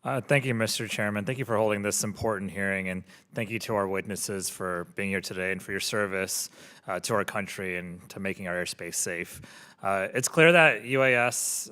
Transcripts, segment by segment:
Thank you, Mr. Chairman. Thank you for holding this important hearing, and thank you to our witnesses for being here today and for your service to our country and to making our airspace safe. It's clear that UAS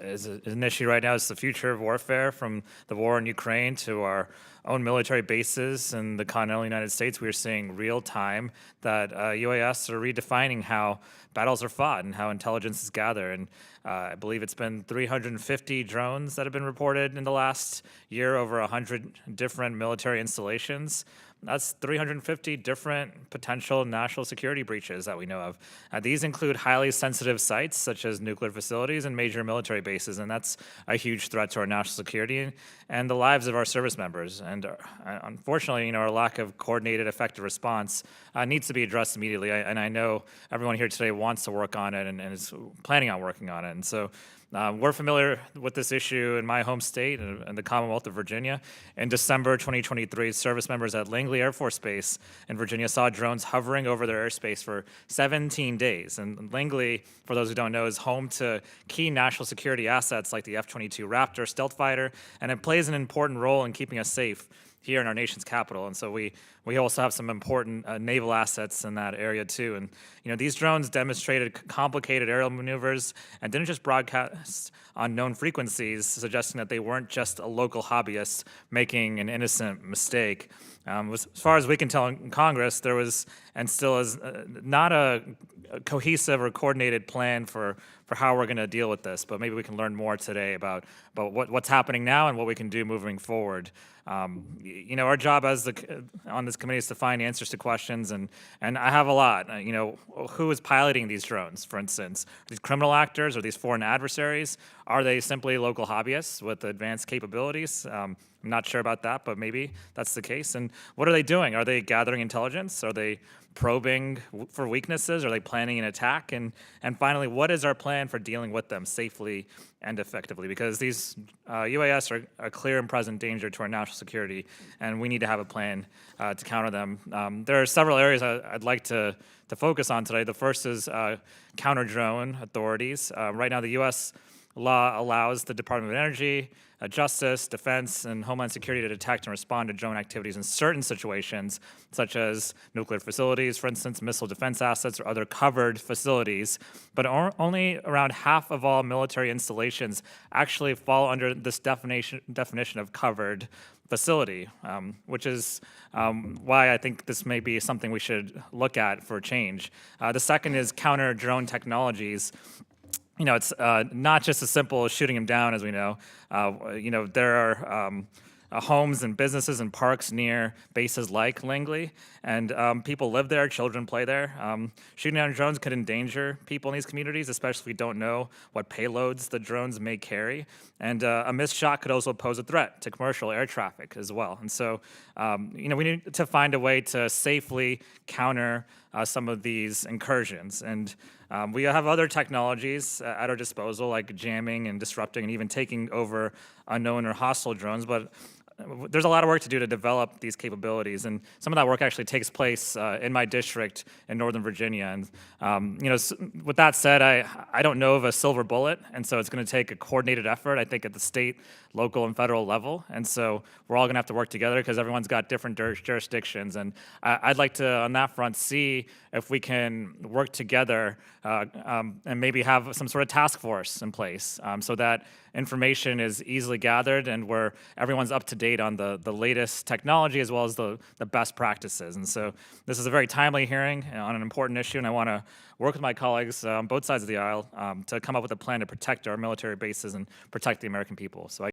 is an issue right now. It's the future of warfare, from the war in Ukraine to our own military bases in the continental United States. We are seeing real time that UAS are redefining how battles are fought and how intelligence is gathered. And I believe it's been 350 drones that have been reported in the last year over 100 different military installations. That's 350 different potential national security breaches that we know of. These include highly sensitive sites such as nuclear facilities and major military bases, and that's a huge threat to our national security and the lives of our service members. And unfortunately, our lack of coordinated, effective response needs to be addressed immediately. And I know everyone here today wants to work on it and is planning on working on it. And so we're familiar with this issue in my home state and the Commonwealth of Virginia. In December 2023, service members at Langley Air Force Base in Virginia saw drones hovering over their airspace for 17 days. And Langley, for those who don't know, is home to key national security assets like the F-22 Raptor stealth fighter, and it plays an important role in keeping us safe here in our nation's capital. And so we also have some important naval assets in that area too. And these drones demonstrated complicated aerial maneuvers and didn't just broadcast on known frequencies, suggesting that they weren't just a local hobbyist making an innocent mistake. As far as we can tell in Congress, there was and still is not a cohesive or coordinated plan for how we're going to deal with this, but maybe we can learn more today about what's happening now and what we can do moving forward. Our job on this committee is to find answers to questions, and I have a lot. Who is piloting these drones, for instance? Are these criminal actors? Are these foreign adversaries? Are they simply local hobbyists with advanced capabilities? I'm not sure about that, but maybe that's the case. And what are they doing? Are they gathering intelligence? Are they probing for weaknesses? Are they planning an attack? And finally, what is our plan for dealing with them safely and effectively? Because these UAS are a clear and present danger to our national security, and we need to have a plan to counter them. There are several areas I'd like to focus on today. The first is counter-drone authorities. Right now, the U.S. law allows the Department of Energy, Justice, Defense, and Homeland Security to detect and respond to drone activities in certain situations, such as nuclear facilities, for instance, missile defense assets, or other covered facilities. But only around half of all military installations actually fall under this definition of covered facility, which is why I think this may be something we should look at for change. The second is counter-drone technologies. It's not just as simple as shooting them down, as we know. There are homes and businesses and parks near bases like Langley, and people live there, children play there. Shooting down drones could endanger people in these communities, especially if we don't know what payloads the drones may carry. And a missed shot could also pose a threat to commercial air traffic as well. And so, we need to find a way to safely counter some of these incursions. And we have other technologies at our disposal, like jamming and disrupting and even taking over unknown or hostile drones. But there's a lot of work to do to develop these capabilities, and some of that work actually takes place in my district in Northern Virginia. And with that said, I don't know of a silver bullet, and so it's going to take a coordinated effort, I think, at the state, local, and federal level. And so we're all going to have to work together because everyone's got different jurisdictions. And I'd like to, on that front, see if we can work together and maybe have some sort of task force in place so that information is easily gathered and where everyone's up to date on the latest technology as well as the best practices. And so this is a very timely hearing on an important issue, and I want to work with my colleagues on both sides of the aisle to come up with a plan to protect our military bases and protect the American people. So